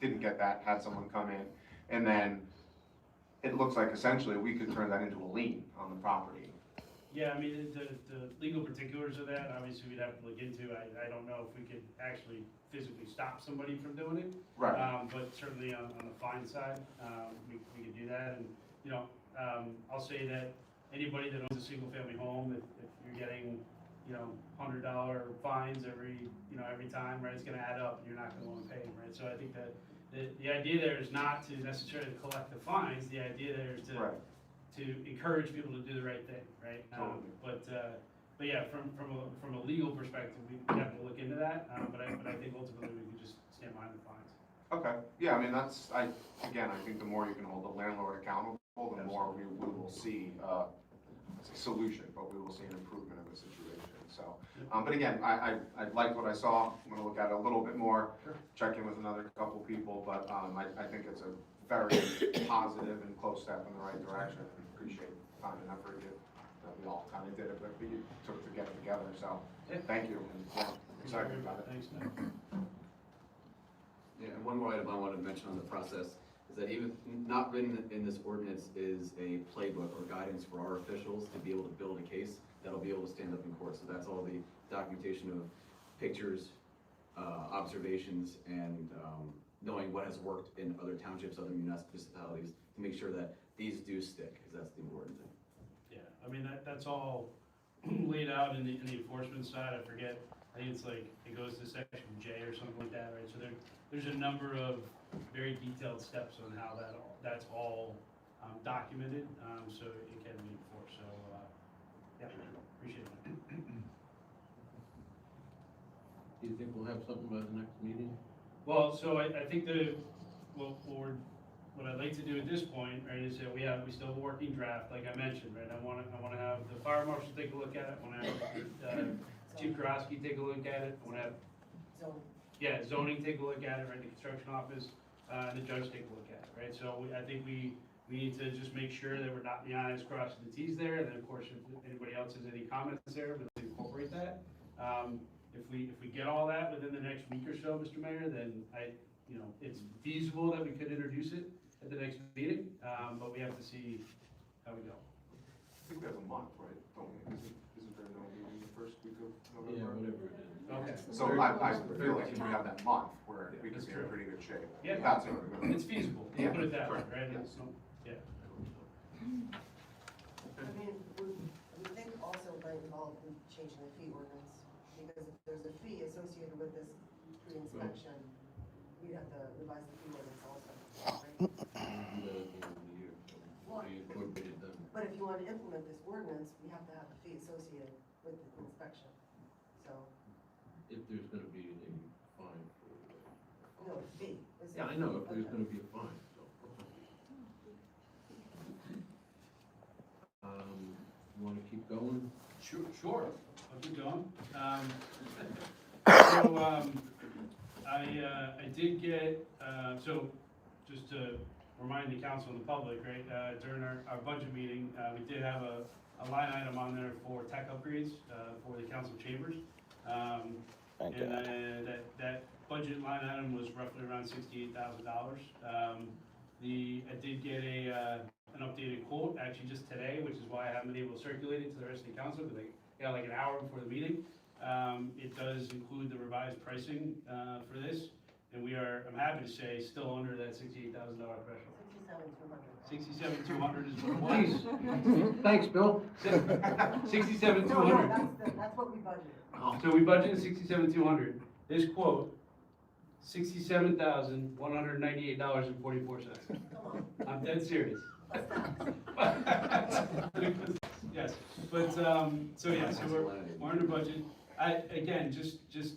didn't get that, had someone come in, and then it looks like essentially we could turn that into a lien on the property. Yeah, I mean, the legal particulars of that, obviously we'd have to look into. I don't know if we could actually physically stop somebody from doing it. Right. But certainly on the fine side, we could do that. And, you know, I'll say that anybody that owns a single family home, if you're getting, you know, $100 fines every time, right, it's gonna add up and you're not gonna wanna pay them, right? So I think that the idea there is not to necessarily collect the fines. The idea there is to Right. to encourage people to do the right thing, right? Totally. But yeah, from a legal perspective, we have to look into that. But I think ultimately we can just stand behind the fines. Okay, yeah, I mean, I think the more you can hold the landlord accountable, the more we will see, a solution, but we will see an improvement of the situation, so. But again, I liked what I saw, I'm gonna look at it a little bit more, Sure. check in with another couple people, but, I think it's a very positive and close step in the right direction. I appreciate the time and effort that we all kind of did it, but you took to get it together, so, Yeah. thank you, and, yeah, excited about it. Thanks, Nick. Yeah, and one more item I wanted to mention on the process is that even not written in this ordinance is a playbook or guidance for our officials to be able to build a case that'll be able to stand up in court. So that's all the documentation of pictures, observations, and knowing what has worked in other townships, other municipalities, to make sure that these do stick, because that's the important thing. Yeah, I mean, that's all laid out in the enforcement side. I think it's like, it goes to section J or something like that, right? So there's a number of very detailed steps on how that's all documented, so it can be enforced. So, yeah, appreciate it. Do you think we'll have something by the next meeting? Well, so I think what I'd like to do at this point, right, is that we still have a working draft, like I mentioned, right? I wanna have the fire marshal take a look at it, I wanna have Chief Karofsky take a look at it, I wanna have, zoning take a look at it, right, the construction office, and the judge take a look at it, right? So I think we need to just make sure that we're dotting the i's, crossing the t's there, and then of course, if anybody else has any comments there, we'll incorporate that. If we get all that within the next week or so, Mr. Mayor, then it's feasible that we could introduce it at the next meeting, but we have to see how we go. I think we have a month, right? Don't we? Isn't there no meeting the first week of Yeah, November? whatever it is. Okay. So I feel like if we have that month, where we could That's be in true. pretty good shape. Yeah. That's it. It's feasible, Yeah, put it that way, sure. right? Yeah. Yeah. I mean, we think also might involve in changing the fee ordinance, because if there's a fee associated with this pre-inspection, we'd have to revise the fee ordinance also, right? Do that at the end of the year, so we incorporated them. But if you want to implement this ordinance, we have to have a fee associated with the inspection, so, If there's gonna be a fine for no, fee. Yeah, I know, if there's Okay. gonna be a fine, so. You wanna keep going? Sure, I'll keep going. So, I did get, so just to remind the council and the public, right, during our budget meeting, we did have a line item on there for tech upgrades, for the council chambers. And that budget line item was roughly around $68,000. I did get an updated quote, actually just today, which is why I haven't been able to circulate it to the rest of the council, because I got like an hour before the meeting. It does include the revised pricing for this, and I'm happy to say, still under that $68,000 threshold. 67,200. 67,200 is what it was. Thanks, Bill. 67,200. No, that's what we budgeted. So we budgeted 67,200. This quote, $67,198.44. Come on, I'm dead serious. that's facts. Yes, but, so we're under budget. Again, just, it's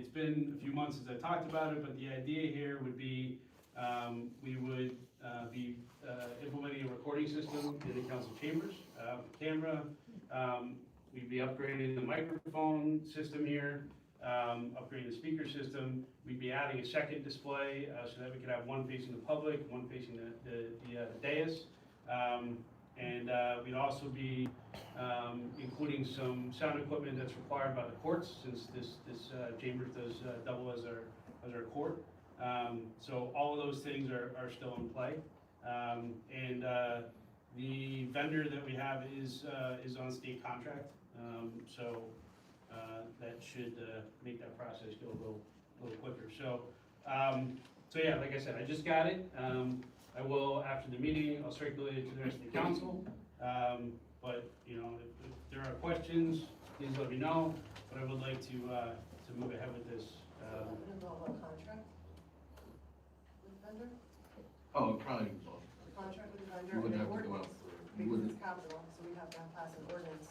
been a few months since I talked about it, but the idea here would be, we would, be, implementing a recording system in the council chambers, camera. We'd be upgrading the microphone system here, upgrading the speaker system. We'd be adding a second display, so that we could have one facing the public, one facing the dais. And we'd also be including some sound equipment that's required by the courts, since this chamber does double as our court. So all of those things are still in play. And the vendor that we have is on state contract. So that should make that process go a little quicker. So yeah, like I said, I just got it. I will, after the meeting, I'll circulate it to the rest of the council. But, you know, if there are questions, please let me know. But I would like to move ahead with this. So that would involve a contract with the vendor? Oh, probably, well, The contract with the vendor you and wouldn't an have to go out ordinance? for, you Because wouldn't, it's capital, so we have to pass an ordinance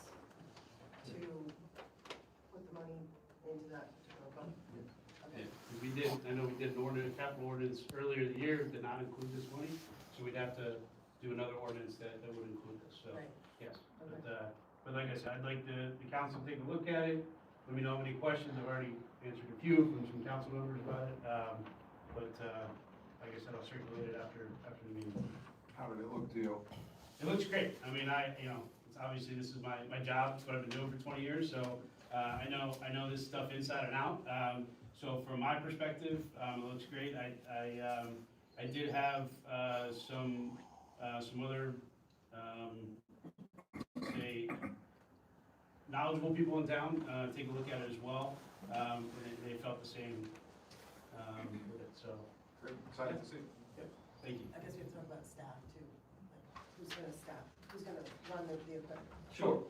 to put the money into that particular fund. Okay. We did, I know we did an ordinance, capital ordinance earlier in the year, did not include this money. So we'd have to do another ordinance that would include this, so, Right. yes. Okay. But like I said, I'd like the council to take a look at it. Let me know how many questions. I've already answered a few from some council members about it. But like I said, I'll circulate it after the meeting. How did it look to you? It looks great. I mean, it's obviously this is my job. It's what I've been doing for 20 years. So I know this stuff inside and out. So from my perspective, it looks great. I did have some other say knowledgeable people in town take a look at it as well. And they felt the same with it. So Great, excited to see. thank you. I guess we have to talk about staff too. Like, who's gonna run the equipment? Sure.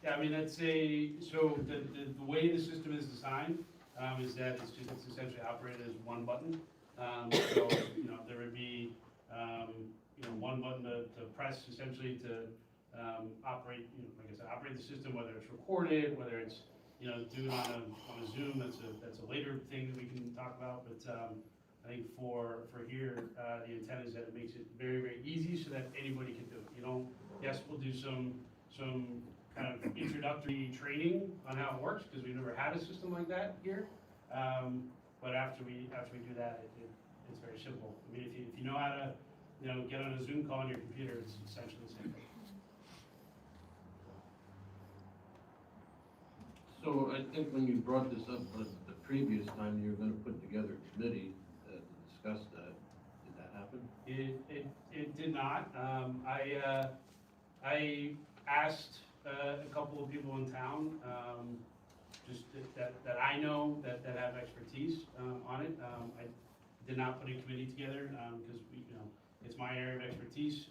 Yeah, I mean, so the way the system is designed, is that it's essentially operated as one button. So, you know, there would be, one button to press essentially to, operate, like I said, operate the system, whether it's recorded, whether it's, do it on a Zoom, that's a later thing that we can talk about, but, I think for here, the intent is that it makes it very, very easy so that anybody can do it, Yes, we'll do some kind of introductory training on how it works, because we've never had a system like that here. But after we do that, it's very simple. I mean, if you know how to, get on a Zoom call on your computer, it's essentially the same thing. so I think when you brought this up the previous time, you were gonna put together a committee to discuss that. Did that happen? It did not. I asked a couple of people in town, just that I know that have expertise on it. I did not put a committee together because it's my area of expertise,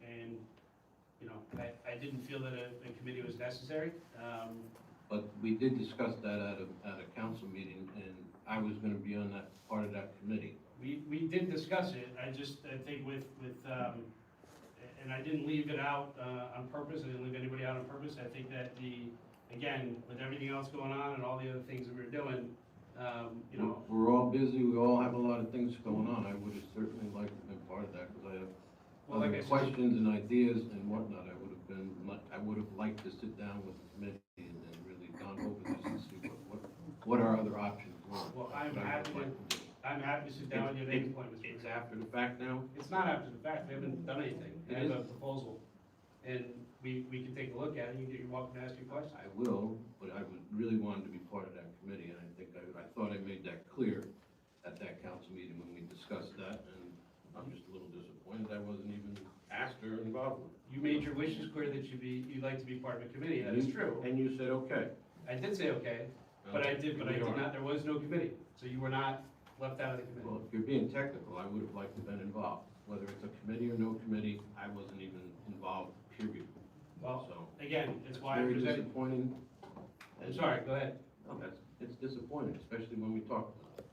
and I didn't feel that a committee was necessary. But we did discuss that at a council meeting, and I was gonna be on that, part of that committee. We did discuss it. I think with and I didn't leave it out on purpose. I didn't leave anybody out on purpose. I think that again, with everything else going on and all the other things that we're doing, We're all busy, we all have a lot of things going on. I would have certainly liked to have been part of that, because I have well, like I other said, questions and ideas and whatnot. I would have liked to sit down with the committee and really gone over this and see what our other options were. well, I'm But I happy would like to do. sit down with you and make appointments. It's after the fact now? It's not after the fact. We haven't done anything. It I have a is. proposal, and we can take a look at it. You're welcome to ask your questions. I will, but I would really wanted to be part of that committee, and I think I thought I made that clear at that council meeting when we discussed that, and I'm just a little disappointed I wasn't even asked or involved with it. You made your wishes clear that you'd like to be part of a committee. That is true. And you said, okay. I did say okay, but I did not, there was no committee. So you were not left out of the committee. Well, if you're being technical, I would have liked to have been involved. Whether it's a committee or no committee, I wasn't even involved, period. Well, So, again, it's why I very presented. disappointing. I'm sorry, go ahead. No, it's disappointing, especially when we talk about it.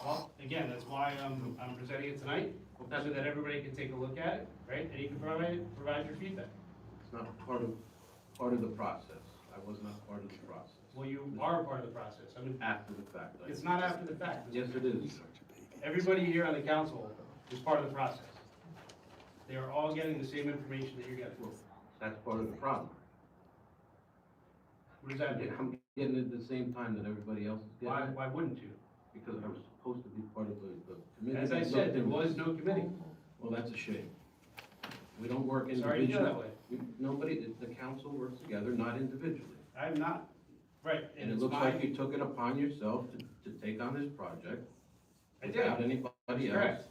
Well, again, that's why I'm presenting it tonight, so that everybody can take a look at it, right? And you can provide your feedback. It's not part of the process. I was not part of the process. Well, you are a part of the process. I mean, After the fact. it's not after the fact. Yes, it is. Everybody here on the council is part of the process. They are all getting the same information that you're getting. That's part of the problem. What does that mean? I'm getting it at the same time that everybody else is getting it, Why wouldn't you? because I was supposed to be part of the committee. As I that said, looked there into was this. no committee. Well, that's a shame. We don't work Sorry individually. to feel that way. Nobody, the council works together, not individually. I'm not, right, And and it it's looks my, like you took it upon yourself to take on this project, I did. without anybody That's else. correct.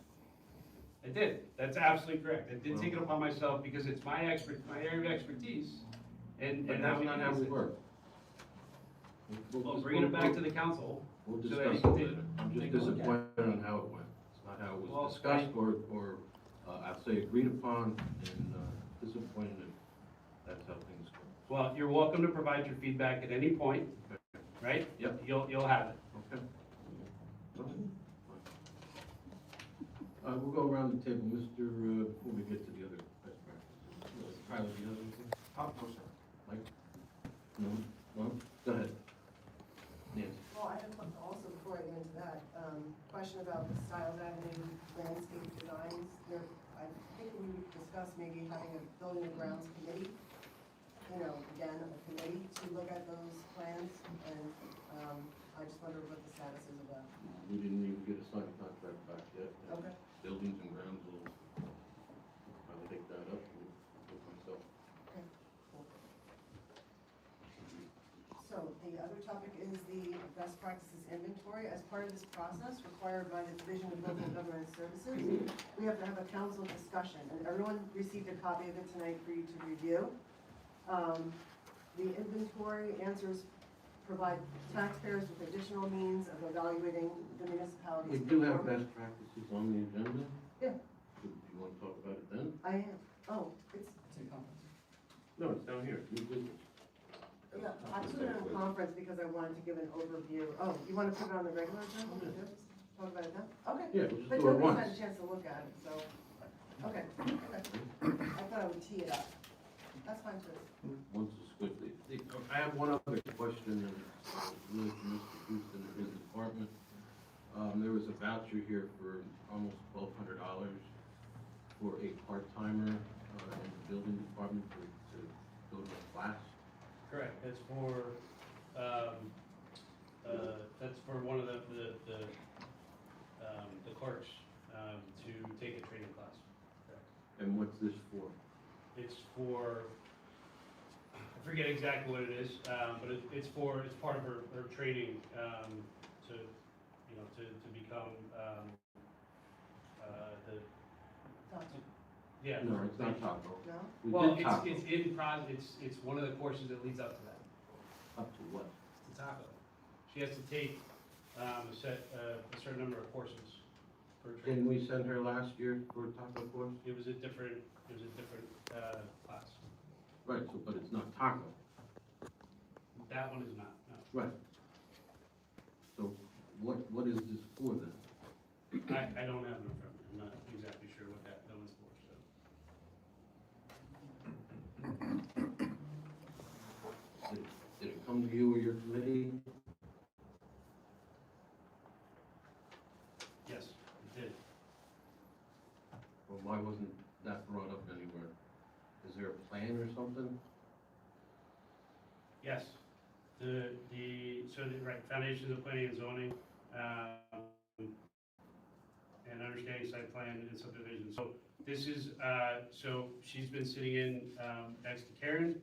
I did, that's absolutely correct, I did take it upon myself because it's my area of expertise, and. But and that's we not can how use we it. work. Well, bringing it back to the council. We'll so discuss that it you can later. I'm just take a look at it. disappointed on how it went. It's not how it Well, was discussed or, I'll say agreed upon, and, disappointed that that's how things go. Well, you're welcome to provide your feedback at any point, right? Yep. You'll have it. Okay. We'll go around the table, Mr., before we get to the other best practices. Tyler, do you have anything? No, sir. Mike? No? No? Go ahead. Nancy? Well, I have also, before I get into that, question about the Styles Avenue landscape designs. There, I think we discussed maybe having a building and grounds committee, again, a committee to look at those plans, and, I just wonder what the status is of that. We didn't even get a signed contract back yet. Okay. Buildings and grounds will, I'll take that up with myself. Okay, cool. So the other topic is the best practices inventory. As part of this process required by the Division of Local Government Services, we have to have a council discussion, and everyone received a copy of it tonight for you to review. The inventory answers provide taxpayers with additional means of evaluating the municipality's. We do have performance. best practices on the agenda. Yeah. Do you want to talk about it then? I am, oh, it's, No, it's down here, new business. yeah, I put it on conference because I wanted to give an overview. Oh, you want to put it on the regular agenda? Yeah. Talk about it then? Okay. Yeah, we'll just But do it nobody's once. had a chance to look at it, so, okay. I thought I would tee it up. That's fine too. Once is good. I have one other question, and really for Mr. Houston and his department. There was a voucher here for almost $1,200 for a part-timer, in the building department to go to a class. Correct, that's for, one of the clerks, to take a training class. Correct. And what's this for? It's for, I forget exactly what it is, but it's part of her training, to become, yeah. No, it's not taco. No? We Well, did taco. it's one of the courses that leads up to that, Up to what? to taco. She has to take, a certain number of courses for training. Didn't we send her last year for a taco course? It was a different, class. Right, so, but it's not taco. That one is not, no. Right. So what is this for then? I don't have it in front of me, I'm not exactly sure what that one's for, so. Did it come to you or your committee? Yes, it did. Well, why wasn't that brought up anywhere? Is there a plan or something? Yes, right, foundations of planning and zoning, and understanding site plan and subdivision. So this is, so she's been sitting in, next to Karen,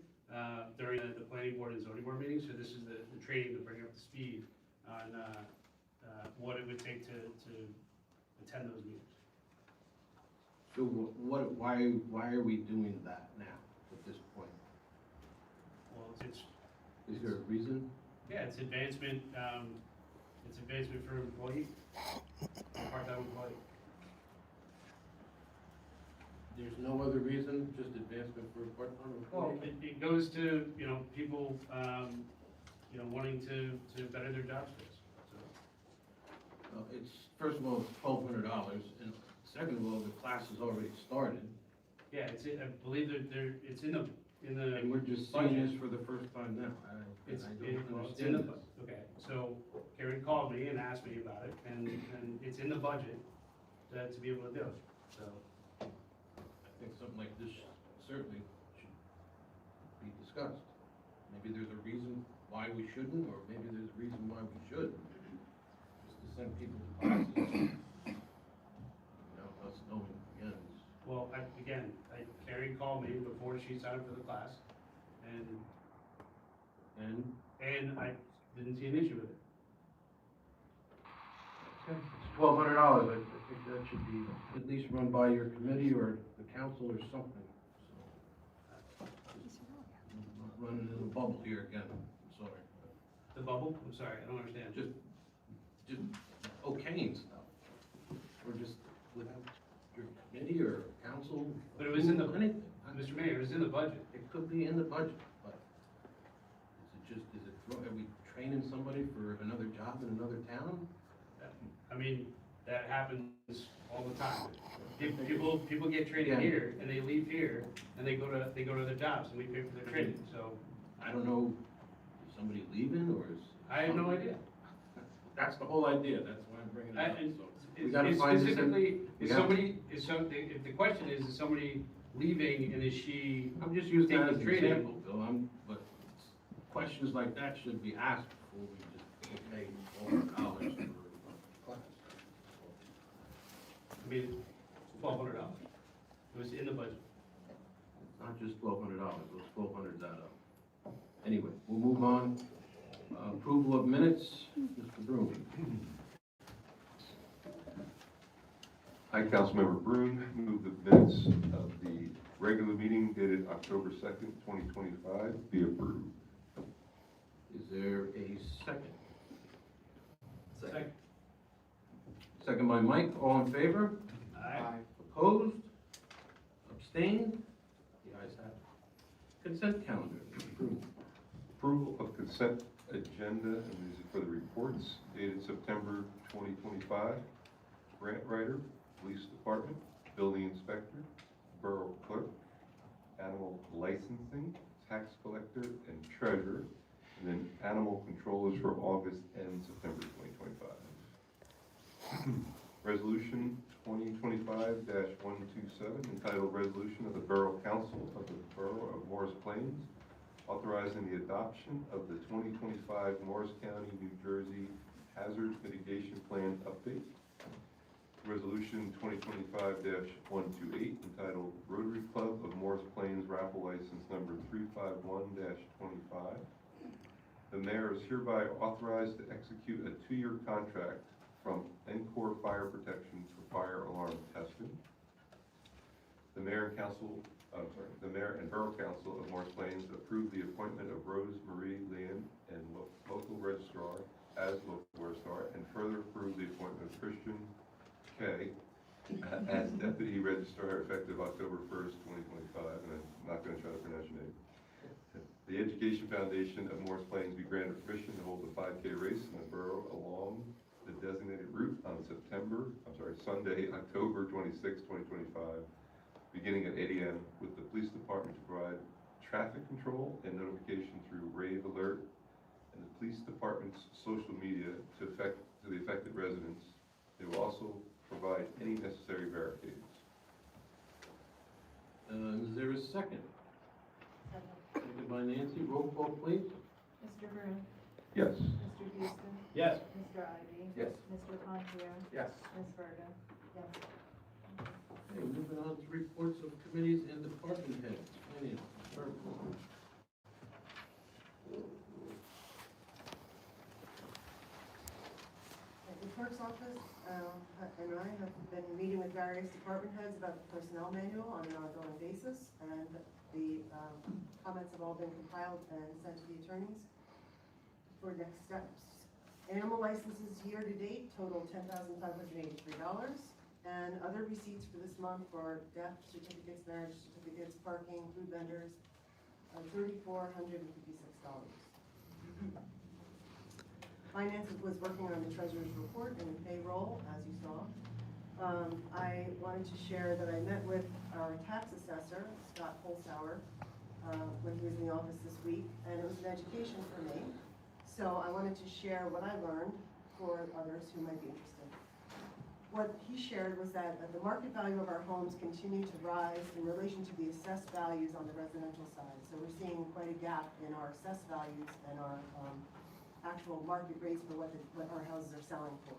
during the planning board and zoning board meetings, so this is the training to bring her up to speed on, what it would take to attend those meetings. So why are we doing that now, at this point? Well, Is there a reason? yeah, it's advancement for employee, part-time employee. There's no other reason, just advancement for a part-time Well, employee? it goes to, people, wanting to better their job skills, so. It's, first of all, it's $1,200, and second of all, the class has already started, Yeah, I believe that it's in the and we're just seeing this for the first time now. I it's don't in the, understand this. okay, so Karen called me and asked me about it, and it's in the budget to be able to do it, so. I think something like this certainly should be discussed. Maybe there's a reason why we shouldn't, or maybe there's a reason why we should. Just to send people to classes, us knowing, again, Well, Karen called me before she signed up for the class, and and I didn't see an issue with it. okay, $1,200, I think that should be at least run by your committee or the council or something. So, I'm not running in a bubble here again, I'm sorry. The bubble? I'm sorry, I don't understand. Just okaying stuff, or just without your committee or council. But it was in the, anything. Mr. Mayor, it was in the budget. It could be in the budget, but are we training somebody for another job in another town? I mean, that happens all the time. People get traded Yeah. here, and they leave here, and they go to their jobs, and we pay for their training, so I don't know, is somebody leaving, or is? I have no idea. That's the whole idea, that's why I'm bringing it up, And so. We gotta it's find this in- specifically, we is gotta- somebody, if the question is somebody leaving, and is she, I'm just using that as an Taking training. example, Bill, but questions like that should be asked before we just pay $400 for a class. I mean, $1,200. It was in the budget. It's not just $1,200, those 1,200's add up. Anyway, we'll move on. Approval of minutes, Mr. Broom. I, Councilmember Broom, move the minutes of the regular meeting dated October 2nd, 2025 be approved. Is there a second? Second. Second by Mike, all in favor? Aye. Opposed? Abstained? The ayes have it. Consent calendar, approved. Approval of consent agenda, and these are for the reports dated September 2025. Grant writer, police department, building inspector, borough clerk, animal licensing, tax collector, and treasurer, and then animal controllers for August and September 2025. Resolution 2025-127, entitled Resolution of the Borough Council of the Borough of Morris Plains, authorizing the adoption of the 2025 Morris County, New Jersey Hazard Mitigation Plan Update. Resolution 2025-128, entitled Rotary Club of Morris Plains Raffle License Number 351-25. The mayor is hereby authorized to execute a 2-year contract from Encore Fire Protection for fire alarm testing. The mayor and Borough Council of Morris Plains approved the appointment of Rose Marie Lynn and local registrar as local registrar, and further approved the appointment of Christian K as deputy registrar effective October 1st, 2025, and I'm not going to try to pronounce your name. The Education Foundation of Morris Plains be granted permission to hold a 5K race in the borough along the designated route on Sunday, October 26, 2025, beginning at 8 a.m. with the police department to provide traffic control and notification through Rave Alert and the police department's social media to the affected residents. They will also provide any necessary barricades. Is there a second? Second by Nancy, roll call please. Mr. Broom? Yes. Mr. Houston? Yes. Mr. Ivy? Yes. Mr. Contier? Yes. Ms. Verda? Yes. Okay, moving on to reports of committees and department heads. Finance, Department. The clerk's office and I have been meeting with various department heads about the personnel manual on an ongoing basis, and the comments have all been compiled and sent to the attorneys for next steps. Animal licenses year to date total $10,583, and other receipts for this month for death certificates, marriage certificates, parking, food vendors, $3,456. Finance was working on the treasurer's report and the payroll, as you saw. I wanted to share that I met with our tax assessor, Scott Holzhauer, when he was in the office this week, and it was an education for me. So I wanted to share what I learned for others who might be interested. What he shared was that the market value of our homes continue to rise in relation to the assessed values on the residential side. So we're seeing quite a gap in our assessed values and our actual market rates for what our houses are selling for.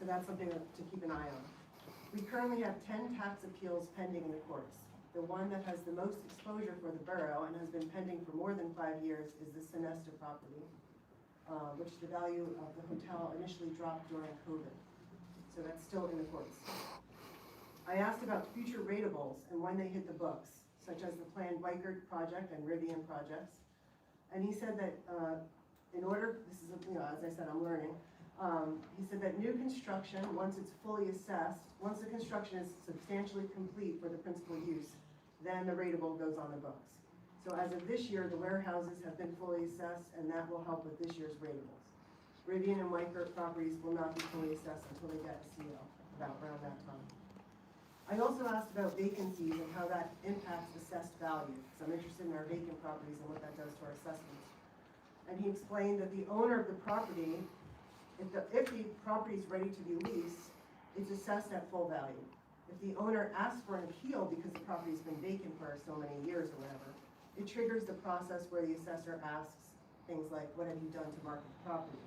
So that's something to keep an eye on. We currently have 10 tax appeals pending in the courts. The one that has the most exposure for the borough and has been pending for more than 5 years is the Sonesta property, which the value of the hotel initially dropped during COVID. so that's still in the courts. I asked about future ratables and when they hit the books, such as the planned Weichert project and Rivian projects. And he said that in order, this is, as I said, I'm learning. He said that new construction, once it's fully assessed, once the construction is substantially complete for the principal use, then the ratable goes on the books. So as of this year, the warehouses have been fully assessed, and that will help with this year's ratables. Rivian and Weichert properties will not be fully assessed until they get a CO, about around that time. I also asked about vacancies and how that impacts assessed value, because I'm interested in our vacant properties and what that does to our assessments. And he explained that the owner of the property, if the property is ready to be leased, it's assessed at full value. If the owner asks for an appeal because the property's been vacant for so many years or whatever, it triggers the process where the assessor asks things like, what have you done to market the property?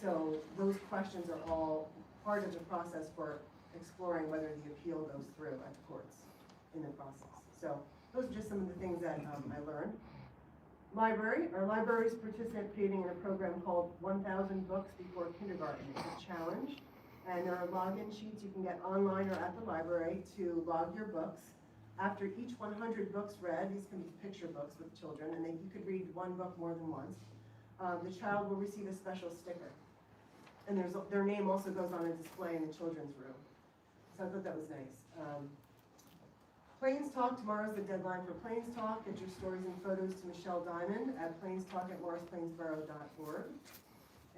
So those questions are all part of the process for exploring whether the appeal goes through at the courts in the process. So those are just some of the things that I learned. Our library is participating in a program called 1,000 Books Before Kindergarten. It's a challenge, and there are login sheets you can get online or at the library to log your books. After each 100 books read, these can be picture books with children, and you could read one book more than once, the child will receive a special sticker. And their name also goes on a display in the children's room. So I thought that was nice. Plains Talk, tomorrow's the deadline for Plains Talk. Get your stories and photos to Michelle Diamond at plainstalk@morrisplainsboro.org.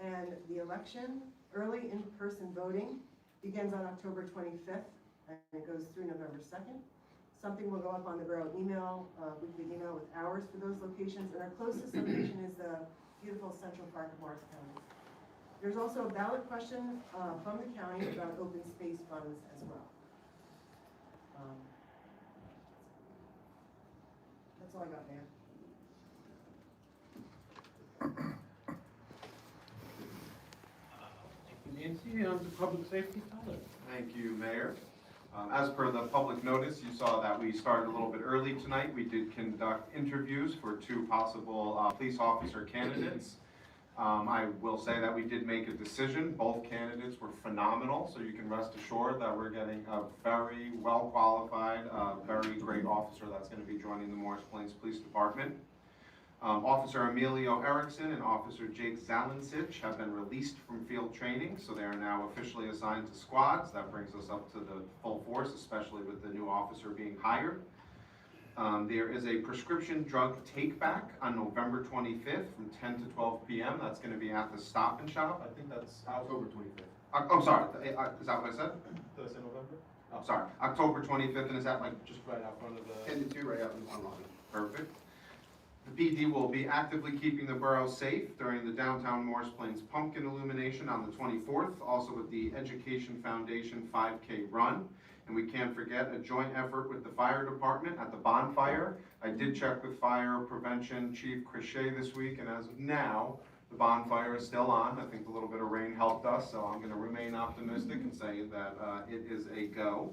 And the election, early in-person voting, begins on October 25th, and it goes through November 2nd. Something will go up on the borough email, weekly email with hours for those locations, and our closest location is the beautiful Central Park of Morris County. There's also a ballot question from the county about open space funds as well. That's all I got, Mayor. Thank you, Nancy, on to public safety, Tyler. Thank you, Mayor. As per the public notice, you saw that we started a little bit early tonight. We did conduct interviews for 2 possible police officer candidates. I will say that we did make a decision. Both candidates were phenomenal, so you can rest assured that we're getting a very well-qualified, very great officer that's going to be joining the Morris Plains Police Department. Officer Emilio Erickson and Officer Jake Zalensich have been released from field training, so they are now officially assigned to squads. That brings us up to the full force, especially with the new officer being hired. There is a prescription drug take-back on November 25th from 10 to 12 p.m. That's going to be at the Stop and Shop. I think that's October 25th. I'm sorry, is that what I said? Did I say November? I'm sorry, October 25th, and is that like just Right out front of the. 10 to 2, right out in front lobby. perfect? The PD will be actively keeping the borough safe during the downtown Morris Plains pumpkin illumination on the 24th, also with the Education Foundation 5K run. And we can't forget a joint effort with the fire department at the bonfire. I did check with Fire Prevention Chief Crochet this week, and as of now, the bonfire is still on. I think a little bit of rain helped us, so I'm gonna remain optimistic and say that it is a go.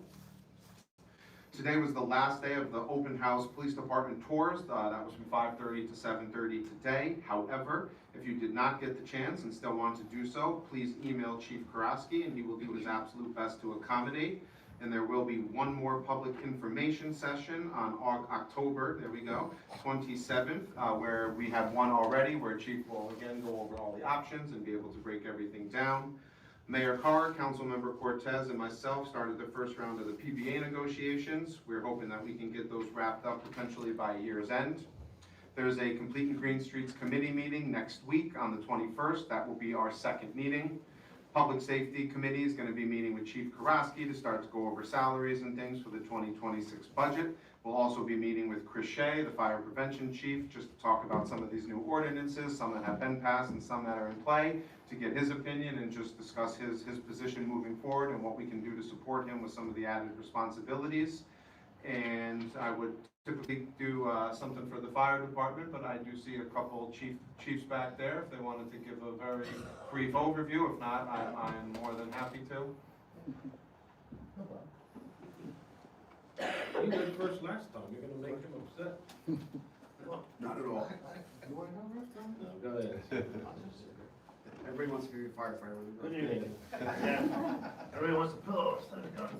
Today was the last day of the open house police department tours. That was from 5:30 to 7:30 today. However, if you did not get the chance and still want to do so, please email Chief Karaski and he will do his absolute best to accommodate. And there will be one more public information session on October, there we go, 27th, where we had one already, where Chief will again go over all the options and be able to break everything down. Mayor Carr, Councilmember Cortez, and myself started the first round of the PBA negotiations. We're hoping that we can get those wrapped up potentially by year's end. There's a Complete and Green Streets Committee meeting next week on the 21st. That will be our second meeting. Public Safety Committee is going to be meeting with Chief Karaski to start to go over salaries and things for the 2026 budget. We'll also be meeting with Chris Shea, the Fire Prevention Chief, just to talk about some of these new ordinances, some that have been passed and some that are in play, to get his opinion and just discuss his position moving forward and what we can do to support him with some of the added responsibilities. And I would typically do something for the fire department, but I do see a couple chiefs back there if they wanted to give a very brief overview. If not, I'm more than happy to. You went first last time, you're gonna make him upset. Not at all. No, go ahead. Everybody wants to be a firefighter. Good evening. Yeah. Everybody wants a pillow instead of gun.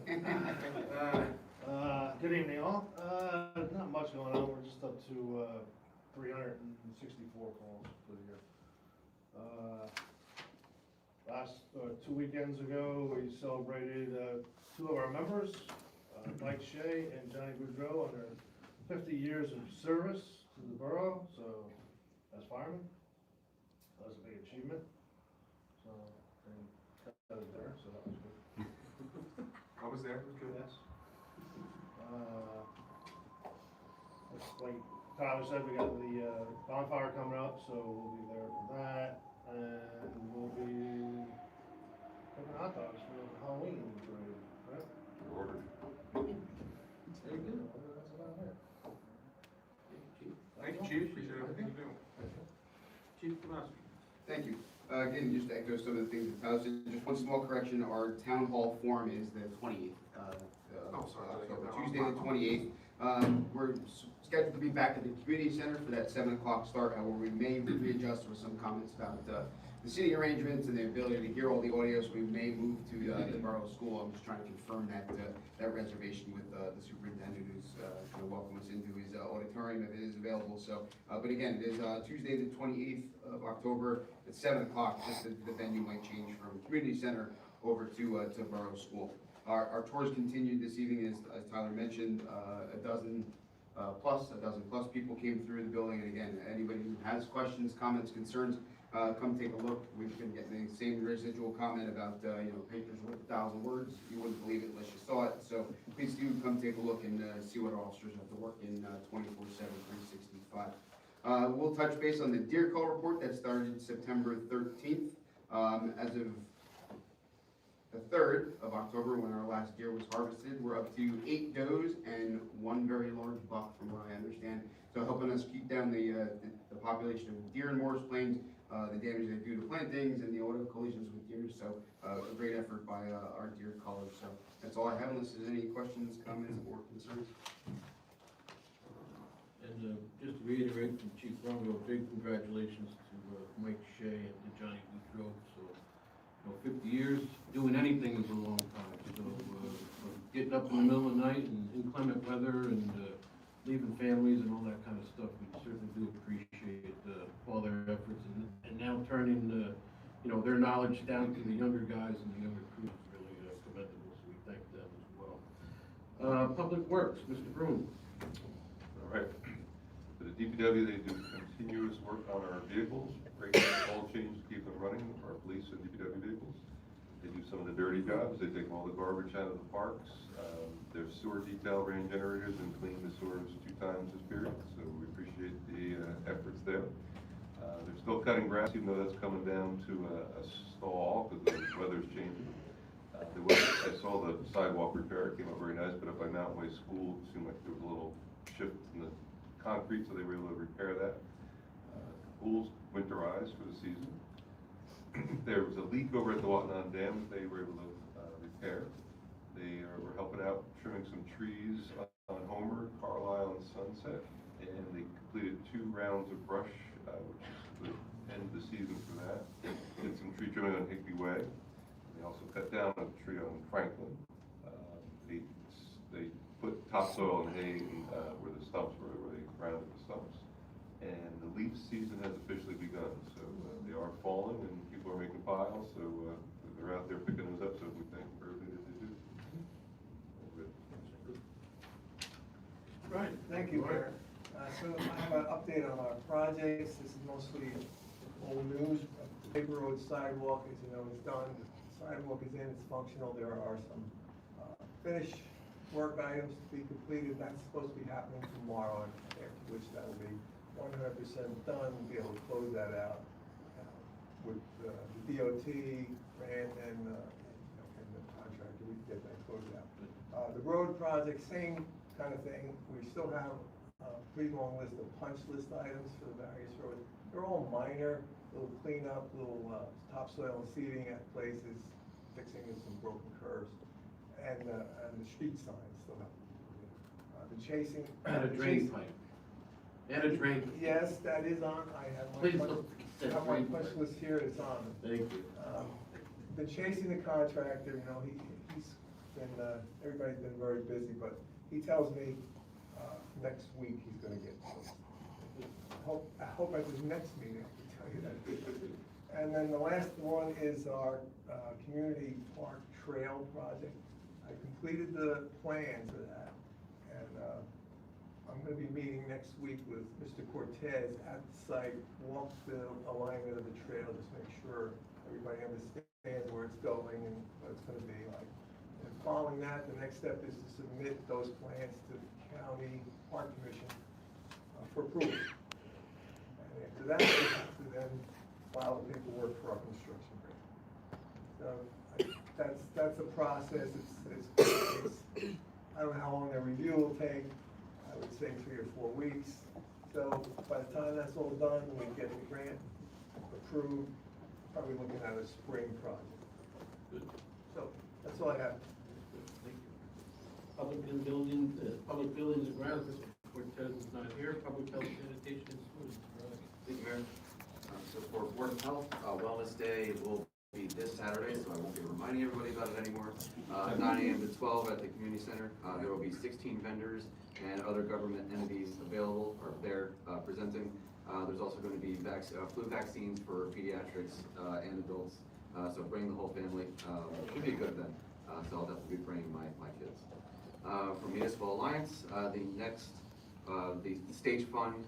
Good evening, all. Not much going on. We're just up to 364 calls for the year. Last 2 weekends ago, we celebrated 2 of our members, Mike Shea and Johnny Boudreau, on their 50 years of service to the borough. So, as firemen, that was a big achievement. So, and that was there, so that was good. I was there, it was good. Yes. It's like Tyler said, we got the bonfire coming up, so we'll be there for that. And we'll be cooking hot dogs for the Halloween parade, right? Ordered. Very good. That's about it. Thank you, Chief, appreciate everything you do. Chief Tomasi. Thank you. Again, just to echo some of the things that Tyler said, just one small correction, our town hall forum is the 28th. Oh, sorry, did I get that wrong? Tuesday the 28th. We're scheduled to be back at the community center for that 7 o'clock start, however, we may readjust with some comments about the seating arrangements and the ability to hear all the audio, so we may move to the borough school. I'm just trying to confirm that reservation with the superintendent who's going to welcome us into his auditorium if it is available. So, but again, it is Tuesday the 28th of October at 7 o'clock, just the venue might change from community center over to borough school. Our tours continued this evening, as Tyler mentioned, a dozen plus people came through the building. And again, anybody who has questions, comments, concerns, come take a look. We've been getting the same residual comment about, papers worth 1,000 words. You wouldn't believe it unless you saw it. So please do come take a look and see what our officers have to work in 24/7, 365. We'll touch base on the deer call report that started September 13th. As of the 3rd of October, when our last deer was harvested, we're up to 8 does and 1 very large buck, from what I understand. So helping us keep down the population of deer in Morris Plains, the damage they do to plantings and the auto collisions with deer. So a great effort by our deer cullers. So that's all I have, unless there's any questions, comments, or concerns. And just to reiterate from Chief Romeo, big congratulations to Mike Shea and to Johnny Boudreau. So, 50 years, doing anything is a long time. So, getting up in the middle of the night and inclement weather and leaving families and all that kind of stuff, we certainly do appreciate all their efforts. And now turning, their knowledge down to the younger guys and the younger crews is really commendable. So we thank them as well. Public Works, Mr. Broom. All right. For the DPW, they do continuous work on our vehicles, breaking oil change to keep them running, our police and DPW vehicles. They do some of the dirty jobs. They take all the garbage out of the parks. Their sewer detail ran generators and cleaned the sewers 2 times this period, so we appreciate the efforts there. They're still cutting grass, even though that's coming down to a stall because the weather's changing. I saw the sidewalk repair, it came out very nice, but up by Mountain Way School, it seemed like there was a little shift in the concrete, so they were able to repair that. Pools winterized for the season. There was a leak over at the Whatnot Dam that they were able to repair. They were helping out trimming some trees on Homer, Carlisle, and Sunset, and they completed 2 rounds of brush, which is the end of the season for that. Did some tree trimming on Higby Way. They also cut down a tree on Franklin. They put topsoil and hay where the stumps were, where they rounded the stumps. And the leaf season has officially begun, so they are falling and people are making piles, so they're out there picking those up, so we thank them for everything that they do. Right, thank you, Mayor. So I have an update on our projects. This is mostly old news. The paper road sidewalk, as you know, is done. The sidewalk is in, it's functional. There are some finished work items to be completed. That's supposed to be happening tomorrow, after which that will be 100% done. We'll be able to close that out with the DOT grant and the contractor. We can get that closed out. The road project, same kind of thing. We still have a pretty long list of punch list items for the various roads. They're all minor, little cleanup, little topsoil and seeding at places, fixing some broken curves, and the street signs still have to be put in. The chasing. And a drain pipe. And a drink. Yes, that is on, I have my, Please don't forget that drink. punch list here, it's on. Thank you. Been chasing the contractor, you know, he's been, everybody's been very busy, but he tells me, next week he's gonna get to it. I hope at the next meeting I can tell you that. And then the last one is our, community park trail project. I completed the plans for that, and, I'm gonna be meeting next week with Mr. Cortez at the site, walk the alignment of the trail, just make sure everybody understands where it's going and what it's gonna be like. And following that, the next step is to submit those plans to the county park commission for approval. And after that, we have to then file the paperwork for our construction grant. So that's a process. It's I don't know how long that review will take. I would say 3 or 4 weeks. So by the time that's all done, we get the grant approved, probably looking at a spring project. Good. So that's all I have. Thank you. Public buildings and grounds, Mr. Cortez is not here. Public health, sanitation, and schools. Thank you, Mayor. So for Board of Health, Wellness Day will be this Saturday, so I won't be reminding everybody about it anymore. 9 a.m. to 12 at the community center. There will be 16 vendors and other government entities available or there presenting. There's also going to be flu vaccines for pediatrics and adults. So bring the whole family. It should be a good event. So I'll definitely be bringing my kids. For Municipal Alliance, the Stage Fund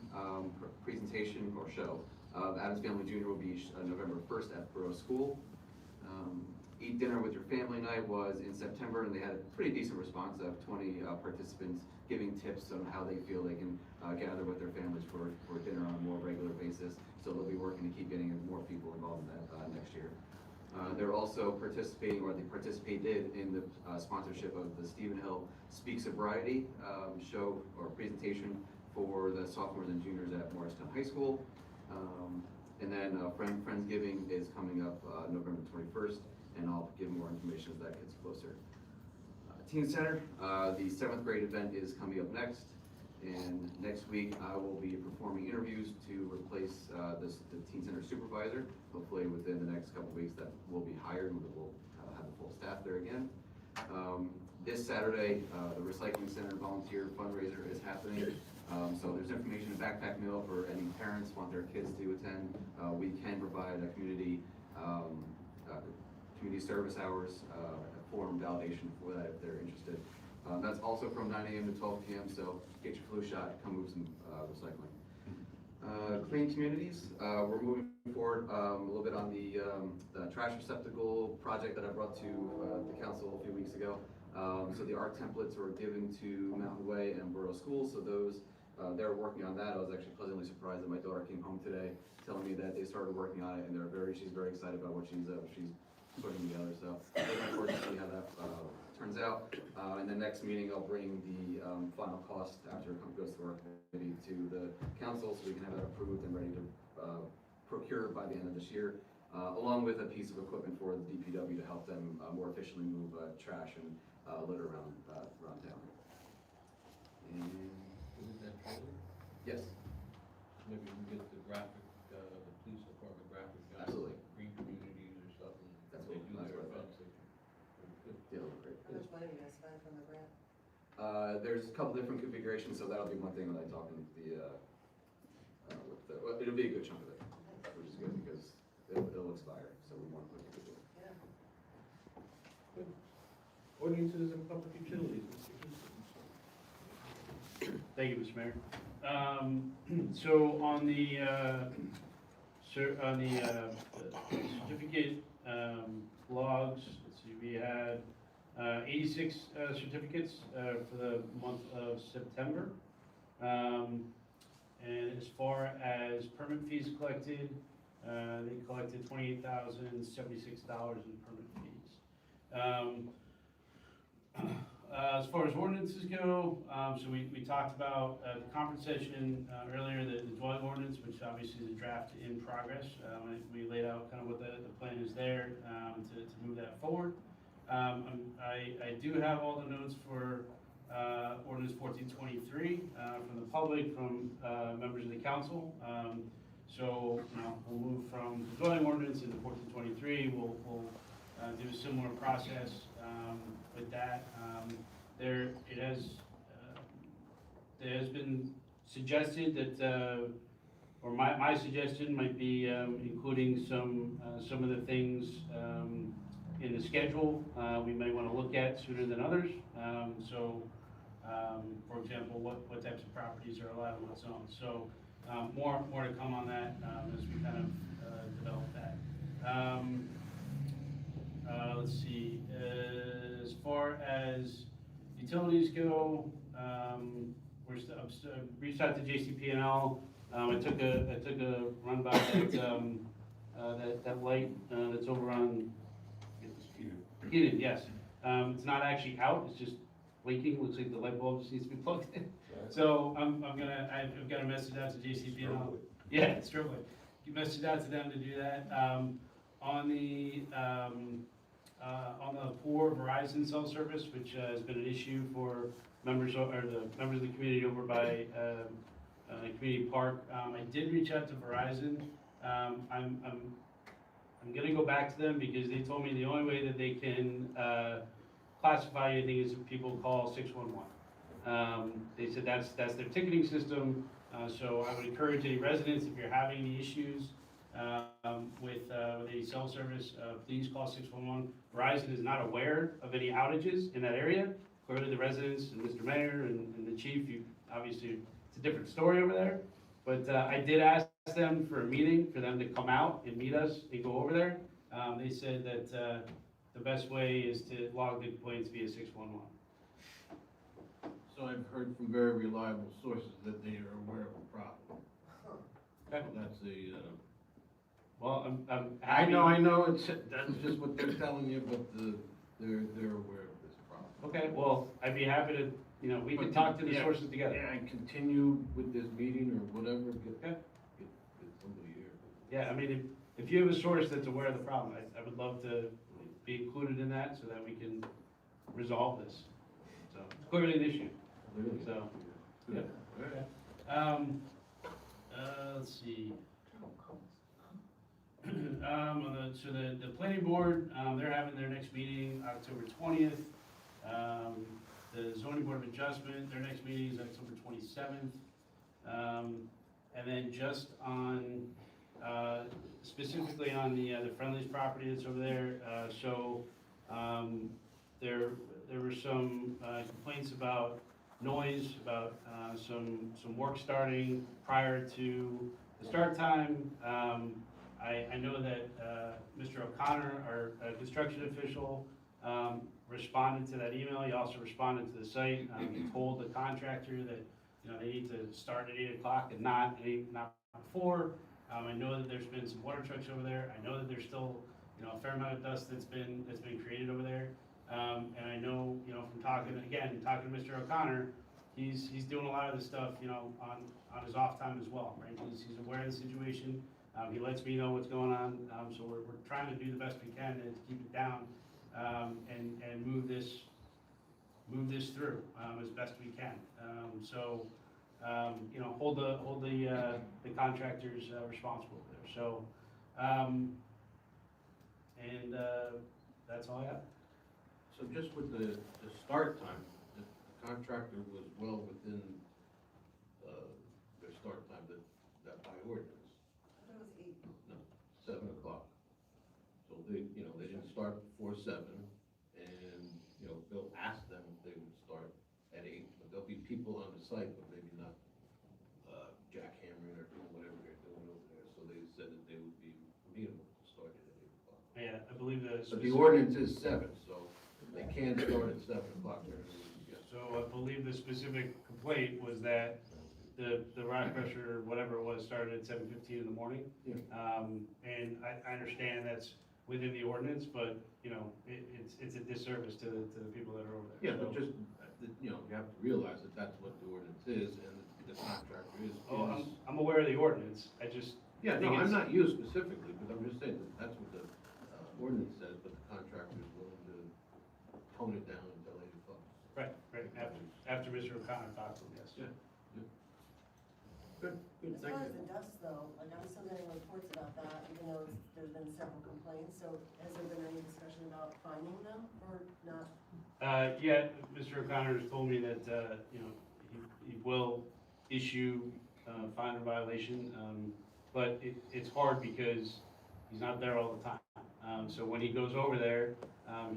presentation or show of Adams Family Jr. will be November 1st at Borough School. Eat Dinner with Your Family Night was in September, and they had a pretty decent response of 20 participants giving tips on how they feel they can gather with their families for dinner on a more regular basis. So they'll be working to keep getting more people involved in that next year. They're also participating, or they participated in the sponsorship of the Stephen Hill Speak Sobriety show or presentation for the sophomores and juniors at Morristown High School. And then Friendsgiving is coming up November 21st, and I'll give more information as that gets closer. Teen Center, the 7th grade event is coming up next, and next week I will be performing interviews to replace the Teen Center supervisor. Hopefully within the next couple weeks that will be hired, and we'll have a full staff there again. This Saturday, the Recycling Center volunteer fundraiser is happening. So there's information in Backpack Mill for any parents want their kids to attend. We can provide a community service hours, a form validation for that if they're interested. That's also from 9 a.m. to 12 p.m. So get your flu shot, come move some recycling. Clean communities, we're moving forward a little bit on the trash receptacle project that I brought to the council a few weeks ago. So the art templates were given to Mountain Way and Borough Schools, so those, they're working on that. I was actually pleasantly surprised that my daughter came home today telling me that they started working on it, and she's very excited about what she's putting together. So looking forward to see how that turns out. In the next meeting, I'll bring the final cost after it goes to our committee to the council, so we can have that approved and ready to procure by the end of this year, along with a piece of equipment for the DPW to help them more efficiently move trash and litter around town. And Isn't that trailer? yes, Maybe we can get the graphic, the police department graphic. Absolutely. Green communities or something. That's They what- do that's their what I thought. events. Good. yeah, that'll be great. How much money do you guys spend from the grant? There's a couple different configurations, so that'll be one thing when I talk in well, it'll be a good chunk of it, which is good because it'll expire, so we want to put it to it. Yeah. Ordinances and public utilities, Mr. Houston. Thank you, Mr. Mayor. So on the certificate logs, let's see, we had 86 certificates for the month of September. And as far as permit fees collected, they collected $28,076 in permit fees. As far as ordinances go, so we talked about the conference session earlier, the dwelling ordinance, which obviously is a draft in progress. We laid out kind of what the plan is there to move that forward. I do have all the notes for ordinance 1423, from the public, from, members of the council. So, we'll move from the zoning ordinance into 1423, we'll do a similar process, with that. It has been suggested that, or my suggestion might be, including some of the things, in the schedule, we may wanna look at sooner than others. For example, what types of properties are allowed and what's on. So, more to come on that, as we kind of, develop that. Let's see, as far as utilities go, reached out to JCP&L. I took a run by that light, that's over on Heated, yes. It's not actually out, it's just blinking, looks like the light bulb just needs to be plugged in. So I've got a message out to JCP&L. Yeah, it's true. Message out to them to do that. On the poor Verizon cell service, which has been an issue for members of the community over by Community Park. I did reach out to Verizon. I'm gonna go back to them because they told me the only way that they can classify anything is if people call 611. They said that's their ticketing system. So I would encourage any residents, if you're having any issues with any cell service, please call 611. Verizon is not aware of any outages in that area. Clearly, the residents and Mr. Mayor and the chief, obviously, it's a different story over there. But I did ask them for a meeting, for them to come out and meet us and go over there. They said that the best way is to log the complaints via 611. So I've heard from very reliable sources that they are aware of the problem. Okay. So that's a, Well, I'm I happy. know, that's just what they're telling you, but they're aware of this problem. Okay, well, I'd be happy to, we can talk to the Yeah, sources together. Yeah, and continue with this meeting or whatever, get somebody here. Yeah, I mean, if you have a source that's aware of the problem, I would love to be included in that so that we can resolve this. So, it's clearly an issue, so, yeah. Alright. Let's see. So the planning board, they're having their next meeting October 20th. The zoning board of adjustment, their next meeting is October 27th. And then just on, specifically on the Friendly's property that's over there, there were some complaints about noise, about some work starting prior to the start time. I know that Mr. O'Connor, our construction official, responded to that email. He also responded to the site. He told the contractor that, they need to start at 8 o'clock and not before. I know that there's been some water trucks over there. I know that there's still, a fair amount of dust that's been created over there. And I know, from talking to Mr. O'Connor, he's doing a lot of this stuff, on his off time as well, right? He's aware of the situation. He lets me know what's going on. So we're trying to do the best we can to keep it down, and move this through, as best we can. Hold the contractors responsible there. So, that's all I have. So just with the start time, the contractor was well within, their start time that by ordinance. I thought it was 8. 7 o'clock. So they didn't start before 7, and, Bill asked them if they would start at 8, but there'll be people on the site, but maybe not, jackhammering or doing whatever they're doing over there, so they said that they would be amenable to start it at 8 o'clock. Yeah, I believe But the ordinance is 7, so they can start at 7 o'clock during the week, yes. So I believe the specific complaint was that the rock crusher, whatever it was, started at 7:15 in the morning. Yeah. And I understand that's within the ordinance, but, it's a disservice to the people that are over there. Yeah, but So- just, you have to realize that that's what the ordinance is, and the contractor is. Oh, I'm aware of the ordinance, I just. Yeah, think no, I'm it's- not you specifically, but I'm just saying that that's what the ordinance says, but the contractor is willing to tone it down until 8 o'clock. Right, Mr. O'Connor talked to him, yes. Good, good, As thank far you. as the dust though, like I'm still getting reports about that, even though there's been several complaints, so has there been any discussion about finding them or not? Yeah, Mr. O'Connor has told me that, you know, he will issue, fine or violation, but it's hard because he's not there all the time. So when he goes over there,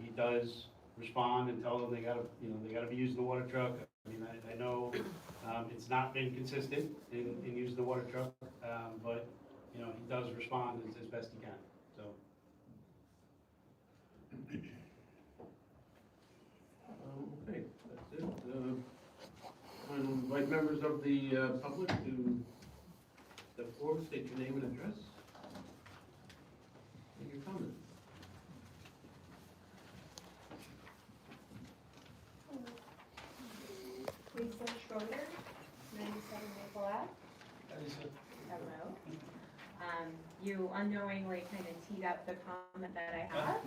he does respond and tell them they gotta, you know, they gotta be using the water truck. I mean, I know, it's not been consistent in using the water truck, but, you know, he does respond as best he can, so. Okay, that's it. I'll invite members of the public to step forward, state your name and address. Make your comment. Lisa Schroeder, 97 Maple Ave. Hello. You unknowingly kind of teed up the comment that I have.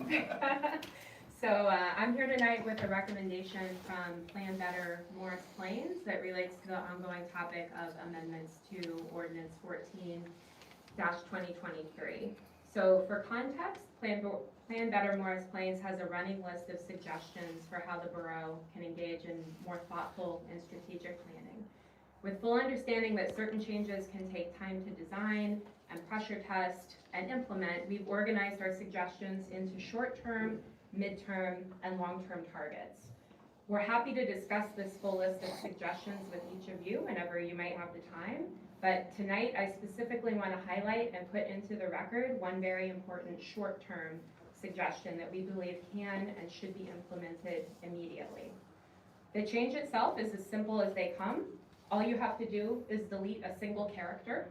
So I'm here tonight with a recommendation from Plan Better Morris Plains that relates to the ongoing topic of amendments to Ordinance 14-2023. So for context, Plan Better Morris Plains has a running list of suggestions for how the borough can engage in more thoughtful and strategic planning. With full understanding that certain changes can take time to design and pressure test and implement, we've organized our suggestions into short-term, midterm, and long-term targets. We're happy to discuss this full list of suggestions with each of you whenever you might have the time, but tonight I specifically want to highlight and put into the record one very important short-term suggestion that we believe can and should be implemented immediately. The change itself is as simple as they come. All you have to do is delete a single character.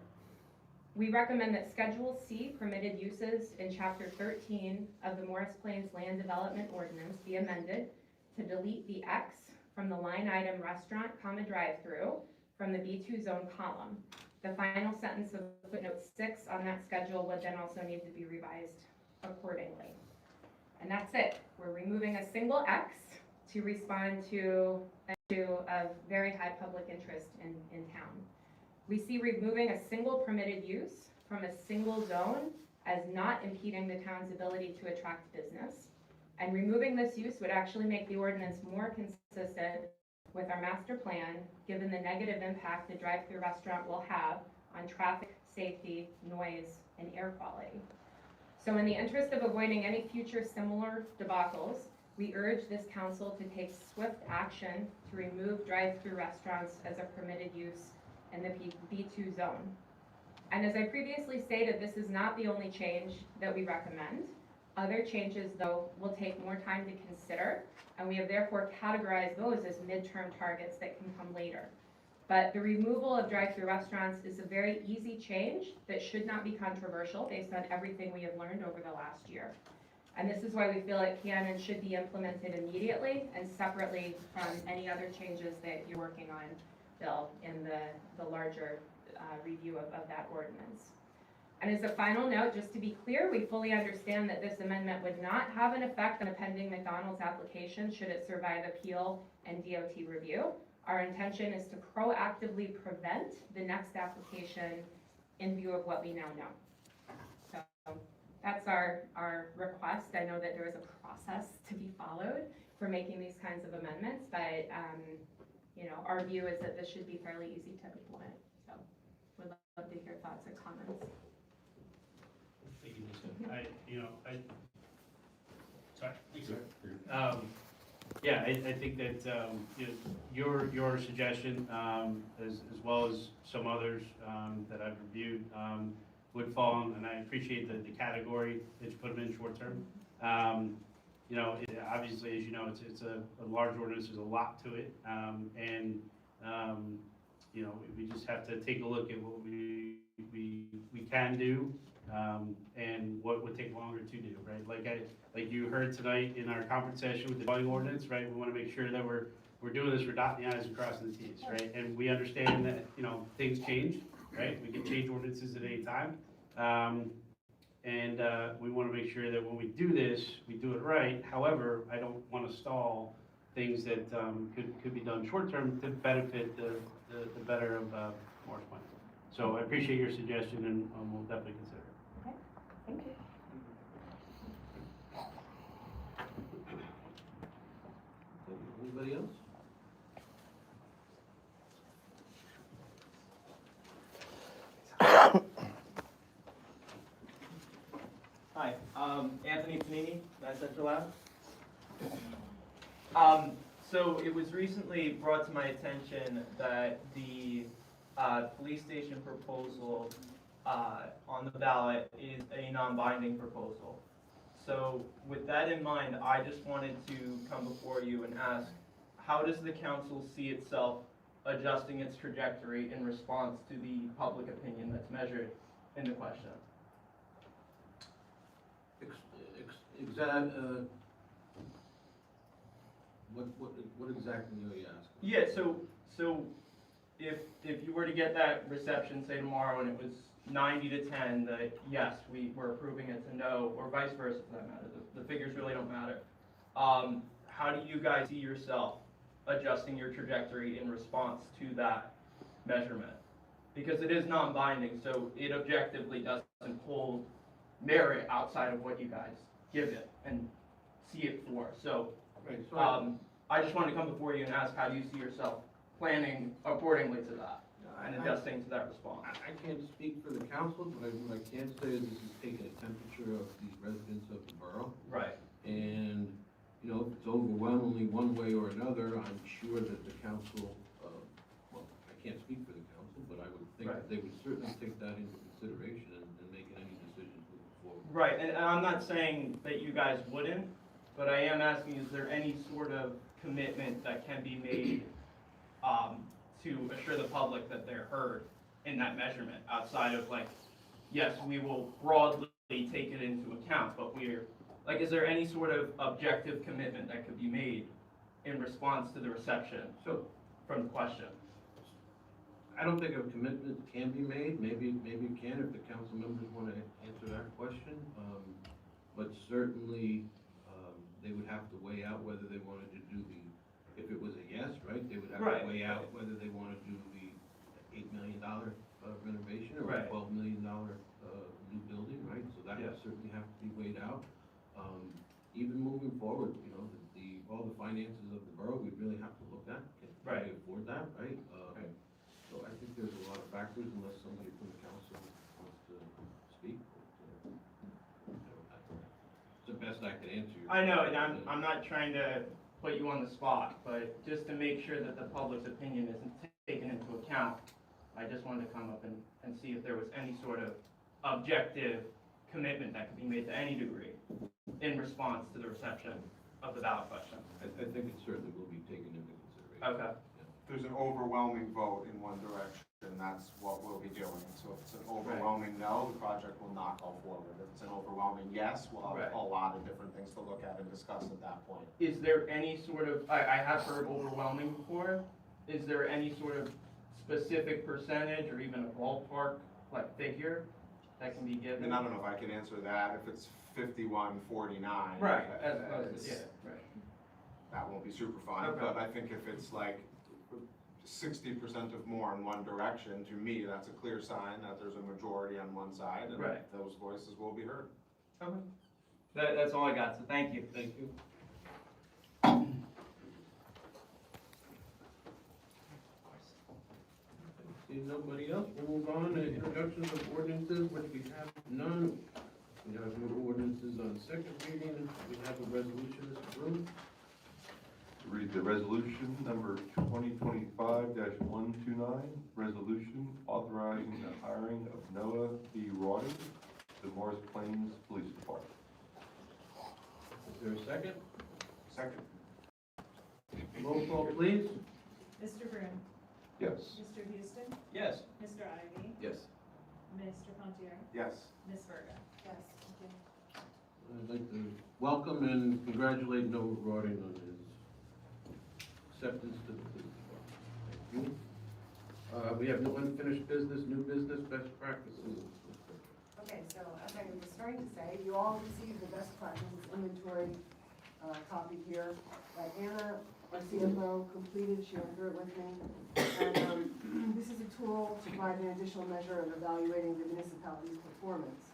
We recommend that Schedule C permitted uses in Chapter 13 of the Morris Plains Land Development Ordinance be amended to delete the X from the line item restaurant, drive-through from the B2 zone column. The final sentence of footnote 6 on that schedule would then also need to be revised accordingly. And that's it. We're removing a single X to respond to an issue of very high public interest in town. We see removing a single permitted use from a single zone as not impeding the town's ability to attract business. And removing this use would actually make the ordinance more consistent with our master plan, given the negative impact the drive-through restaurant will have on traffic, safety, noise, and air quality. So in the interest of avoiding any future similar debacles, we urge this council to take swift action to remove drive-through restaurants as a permitted use in the B2 zone. And as I previously stated, this is not the only change that we recommend. Other changes, though, will take more time to consider, and we have therefore categorized those as midterm targets that can come later. But the removal of drive-through restaurants is a very easy change that should not be controversial based on everything we have learned over the last year. And this is why we feel it can and should be implemented immediately and separately from any other changes that you're working on, Bill, in the larger review of that ordinance. And as a final note, just to be clear, we fully understand that this amendment would not have an effect on the pending McDonald's application should it survive appeal and DOT review. Our intention is to proactively prevent the next application in view of what we now know. So that's our request. I know that there is a process to be followed for making these kinds of amendments, but you know, our view is that this should be fairly easy to implement. So would love to hear thoughts and comments. Thank you, Lisa. Sorry. Yeah, I think that, you know, your suggestion, as well as some others, that I've reviewed, would fall on, and I appreciate the category that you put them in short term. You know, obviously, as you know, it's a large ordinance, there's a lot to it, and, you know, we just have to take a look at what we can do, and what would take longer to do, right? Like you heard tonight in our conference session with the zoning ordinance, right? We want to make sure that we're doing this, we're dotting the i's and crossing the t's, right? And we understand that, you know, things change, right? We can change ordinances at any time. And we want to make sure that when we do this, we do it right. However, I don't want to stall things that, could be done short-term to benefit the better of, Morris Plains. So I appreciate your suggestion, and, we'll definitely consider it. Thank you. Anybody else? Hi, Anthony Panini, Mass Central Lab. So it was recently brought to my attention that the police station proposal on the ballot is a non-binding proposal. So with that in mind, I just wanted to come before you and ask, how does the council see itself adjusting its trajectory in response to the public opinion that's measured in the question? What exactly are you asking? Yeah, so if you were to get that reception, say tomorrow, and it was 90 to 10, that yes, we're approving it to no, or vice versa for that matter, the figures really don't matter. How do you guys see yourself adjusting your trajectory in response to that measurement? Because it is non-binding, so it objectively doesn't hold merit outside of what you guys give it and see it for. So, Right, so I just wanted to come before you and ask, how do you see yourself planning accordingly to that and adjusting to that response? I can't speak for the council, but what I can say is this is taking a temperature of the residents of the borough. Right. And, you know, if it's overwhelmingly one way or another, I'm sure that the council, well, I can't speak for the council, but I would think that they would certainly take that into consideration and making any decisions moving forward. Right, and I'm not saying that you guys wouldn't, but I am asking, is there any sort of commitment that can be made to assure the public that they're heard in that measurement, outside of like, yes, we will broadly take it into account, but is there any sort of objective commitment that could be made in response to the reception from the question? I don't think a commitment can be made. Maybe it can if the council members want to answer that question. But certainly, they would have to weigh out whether they wanted to do if it was a yes, right? They would have to weigh out whether they want to do the $8 million renovation or a $12 million new building, right? So that would certainly have to be weighed out. Even moving forward, you know, all the finances of the borough, we really have to look at. Can we afford that, right? So I think there's a lot of factors, unless somebody from the council wants to speak. It's the best I can answer your I know, question. and I'm not trying to put you on the spot, but just to make sure that the public's opinion isn't taken into account, I just wanted to come up and see if there was any sort of objective commitment that could be made to any degree in response to the reception of the ballot question. I think it certainly will be taken into consideration. Okay. There's an overwhelming vote in one direction, that's what we'll be doing. So if it's an overwhelming no, the project will not go forward. If it's an overwhelming yes, we'll have a lot of different things to look at and discuss at that point. Is there any sort of, I have heard overwhelming before, is there any sort of specific percentage or even a ballpark like figure that can be given? And I don't know if I can answer that, if it's 51-49. Right, as opposed to, that won't be super fun, Okay. but I think if it's like 60% of more in one direction, to me, that's a clear sign that there's a majority on one side, and those voices will be heard. Okay. That's all I got, so thank you. Thank you. See nobody else, we'll move on to introductions of ordinances, which we have none. We have no ordinances on second reading, we have a resolution that's approved. Read the resolution number 2025-129, resolution authorizing the hiring of Noah B. Rawding, the Morris Plains Police Department. Is there a second? Second. Roll call, please. Mr. Broom? Yes. Mr. Houston? Yes. Mr. Ivy? Yes. Mr. Pontier? Yes. Ms. Verga? Yes, thank you. I'd like to welcome and congratulate Noah Rawding on his acceptance to the police department. Thank you. We have no unfinished business, new business, best practices. Okay, so as I was starting to say, you all received the best practices inventory copy here that Anna our CFO, completed, she went through it with me. And this is a tool to provide an additional measure of evaluating the municipality's performance.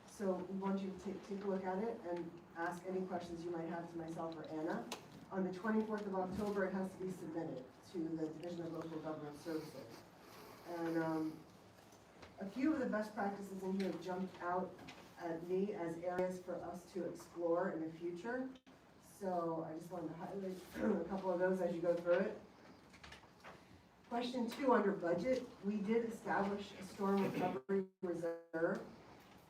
So we want you to take a look at it and ask any questions you might have to myself or Anna. On the 24th of October, it has to be submitted to the Division of Local Government Services. And a few of the best practices in here jumped out at me as areas for us to explore in the future. So I just wanted to highlight a couple of those as you go through it. Question 2 under budget, we did establish a storm recovery reserve,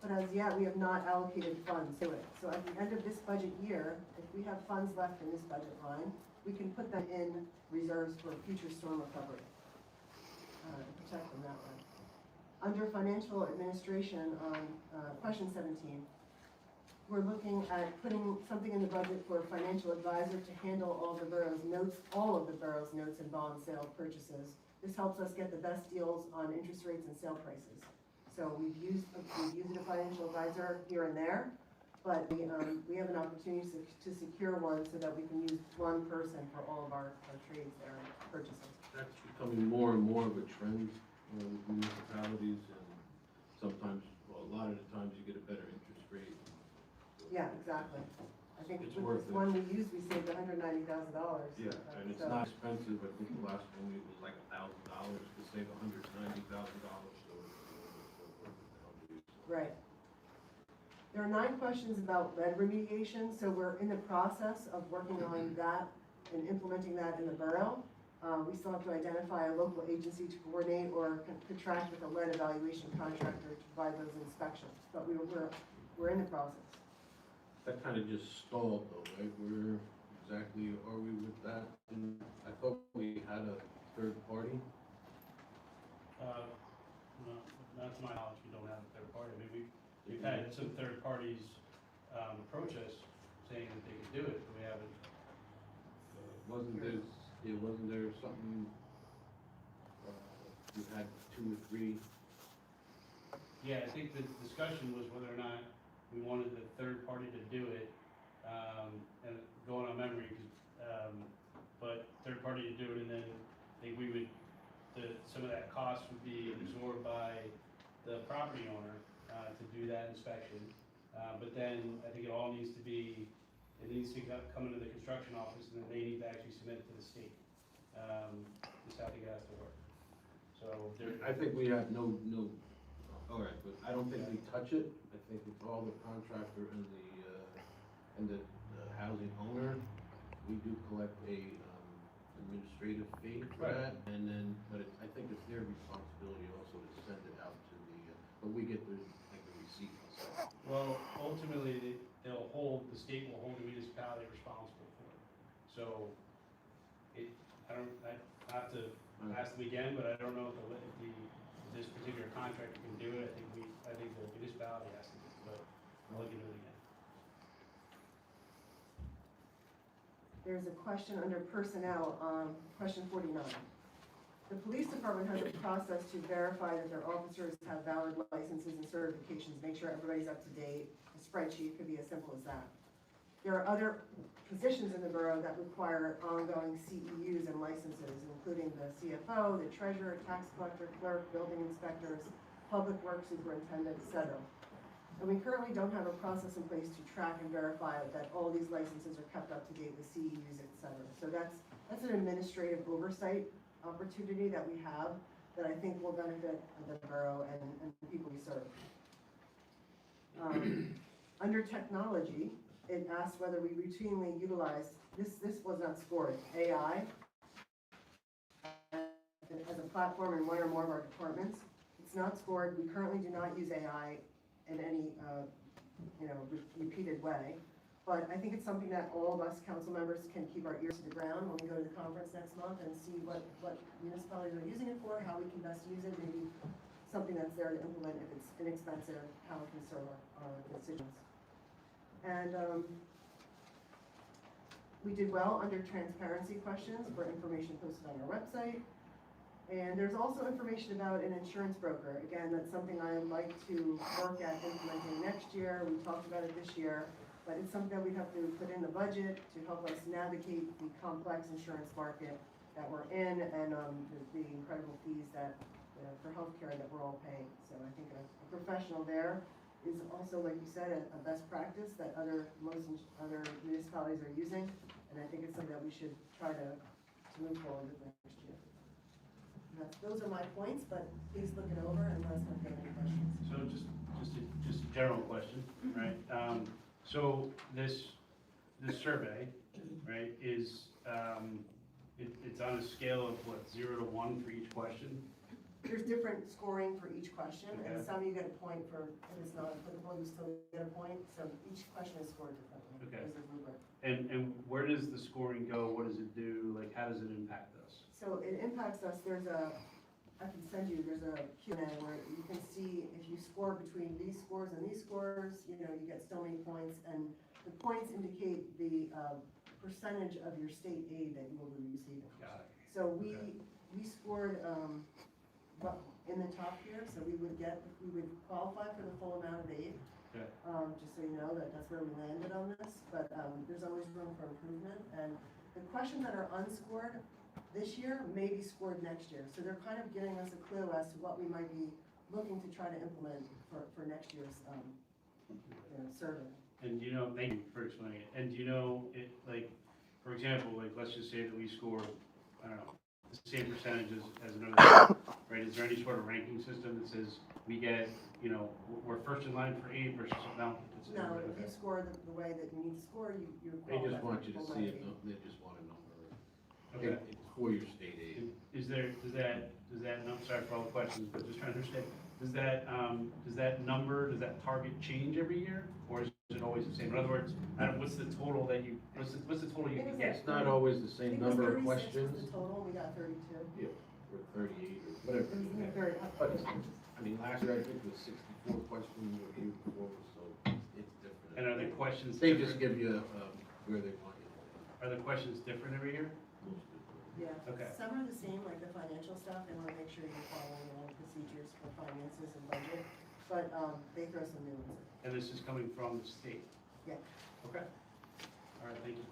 but as yet we have not allocated funds to it. So at the end of this budget year, if we have funds left in this budget line, we can put them in reserves for future storm recovery. Protect them that way. Under financial administration, question 17, we're looking at putting something in the budget for a financial advisor to handle all of the borough's notes and bond sale purchases. This helps us get the best deals on interest rates and sale prices. So we've used a financial advisor here and there, but we have an opportunity to secure one so that we can use one person for all of our trades there and purchases. That's becoming more and more of a trend with municipalities, and sometimes, well, a lot of the times you get a better interest rate. Yeah, exactly. I think It's with worth this it. one we used, we saved $190,000. Yeah, and it's So- not expensive. I think the last one we was like $1,000 to save $190,000. So Right. There are 9 questions about lead remediation, so we're in the process of working on that and implementing that in the borough. We still have to identify a local agency to coordinate or contract with a lead evaluation contractor to provide those inspections, but we're in the process. that kind of just stalled though, right? Where exactly are we with that? And I thought we had a third party. No, not to my knowledge, we don't have a third party. I mean, we've had some third parties, approach us saying that they could do it, but we haven't. Wasn't there something, you had 2 or 3? Yeah, I think the discussion was whether or not we wanted the third party to do it, and going on memory, but third party to do it, and then I think we would, some of that cost would be absorbed by the property owner, to do that inspection. But then I think it all needs to be, it needs to come into the construction office, and then they need to actually submit it to the state. Is how I think it has to work. So there. I think we have no, all right, but I don't think we touch it. I think it's all the contractor and the housing owner. We do collect a administrative fee for Right. that, and then, but I think it's their responsibility also to send it out to but we get the receipt. Well, ultimately, the state will hold the municipality responsible for it. So, I have to ask them again, but I don't know if this particular contractor can do it. I think the municipality has to do it, but I'll look into it again. There's a question under personnel, question 49. The police department has a process to verify that their officers have valid licenses and certifications, make sure everybody's up to date. A spreadsheet could be as simple as that. There are other positions in the borough that require ongoing CEUs and licenses, including the CFO, the treasurer, tax collector, clerk, building inspectors, public works superintendent, etc. And we currently don't have a process in place to track and verify that all these licenses are kept up to date with CEUs, etc. So that's an administrative oversight opportunity that we have that I think will benefit the borough and the people we serve. Under technology, it asks whether we routinely utilize, this was not scored, AI as a platform in one or more of our departments. It's not scored. We currently do not use AI in any repeated way. But I think it's something that all of us council members can keep our ears to the ground when we go to the conference next month and see what municipalities are using it for, how we can best use it, maybe something that's there to implement if it's inexpensive, how it can serve our constituents. And we did well under transparency questions for information posted on our website. And there's also information about an insurance broker. Again, that's something I would like to work at implementing next year. We talked about it this year. But it's something that we have to put in the budget to help us navigate the complex insurance market that we're in and the incredible fees that, for healthcare that we're all paying. So I think a professional there is also, like you said, a best practice that other municipalities are using. And I think it's something that we should try to move forward with next year. Those are my points, but please look it over and let us know if you have any questions. So just a general question, right? So this survey, right, is, it's on a scale of what, 0 to 1 for each question? There's different scoring for each question, and Okay. some you get a point for, if it's not applicable, you still get a point. So each question is scored differently. Okay. There's a rubric. And where does the scoring go? What does it do? Like, how does it impact us? So it impacts us, there's a Q&A where you can see if you score between these scores and these scores, you get so many points, and the points indicate the percentage of your state aid that you will be receiving. Got it. So we scored, in the top here, so we would qualify for the full amount of aid. Okay. Just so you know, that's where we landed on this, but, there's always room for improvement, and the questions that are unscored this year may be scored next year, so they're kind of giving us a clue as to what we might be looking to try to implement for next year's, survey. And thank you for explaining it. And it, like, for example, like, let's just say that we score, I don't know, the same percentage as another, right? Is there any sort of ranking system that says we get, we're first in line for aid versus, no? No, if you score the way that you need to score, you They qualify. just want you to for see it, full they just want a number. Okay. It's for your state aid. Does that, and I'm sorry for all the questions, but just trying to understand, does that number, does that target change every year? Or is it always the same? In other words, what's the total what's the total you can get? It's not always the I same think it was number of 36 was questions. the total, we got 32. Yeah, or 38 or whatever. But I mean, last year I think it was 64 questions or 84, so it's different. And are the questions They just different? give you where they want you. Are the questions different every year? Yeah. Okay. Some are the same, like the financial stuff, they want to make sure you're following all the procedures for finances and budget, but, they throw some new ones in. And this is coming from the state? Yeah. Okay. All right, thank you.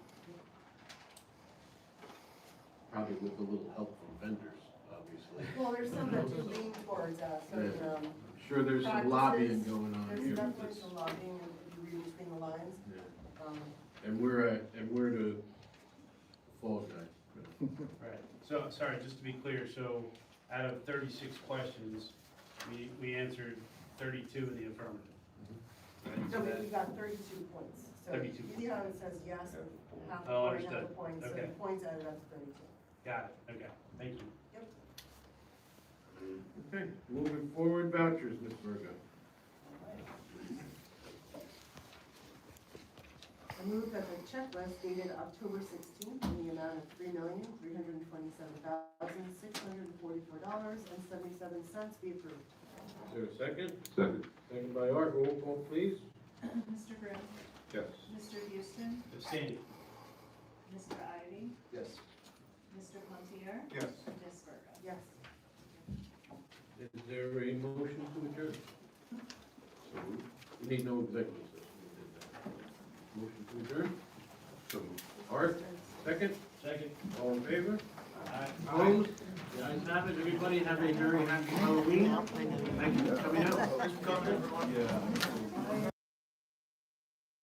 Probably with a little help from vendors, obviously. Well, there's some that do lean towards, certain, I'm sure there's some lobbying going on There's here. definitely some lobbying, if you read between the lines. Yeah. Um, And we're the fall guy. Right, so, sorry, just to be clear, so out of 36 questions, we answered 32 in the affirmative. Right, So so that- we got 32 points. So 32. you see how it says yes, and half the Oh, point, half the understood. point, so Okay. the points added up to 32. Got it, okay, thank you. Okay, moving forward, vouchers, Ms. Virgo. I move that the checklist dated October 16th in the amount of $3,327,644.77 be approved. Is there a second? Second. Second by Art, roll call please. Mr. Grimm? Yes. Mr. Houston? Abstaining. Mr. Ivy? Yes. Mr. Pontier? Yes. Ms. Virgo? Yes. Is there a motion to adjourn? We need no executive session. We did that. Motion to adjourn? So Art, second? Second. All in favor? Aye. Opposed? The ayes have it. Everybody have a very happy Halloween. Thank you for coming out. Thanks for coming, everyone. Yeah.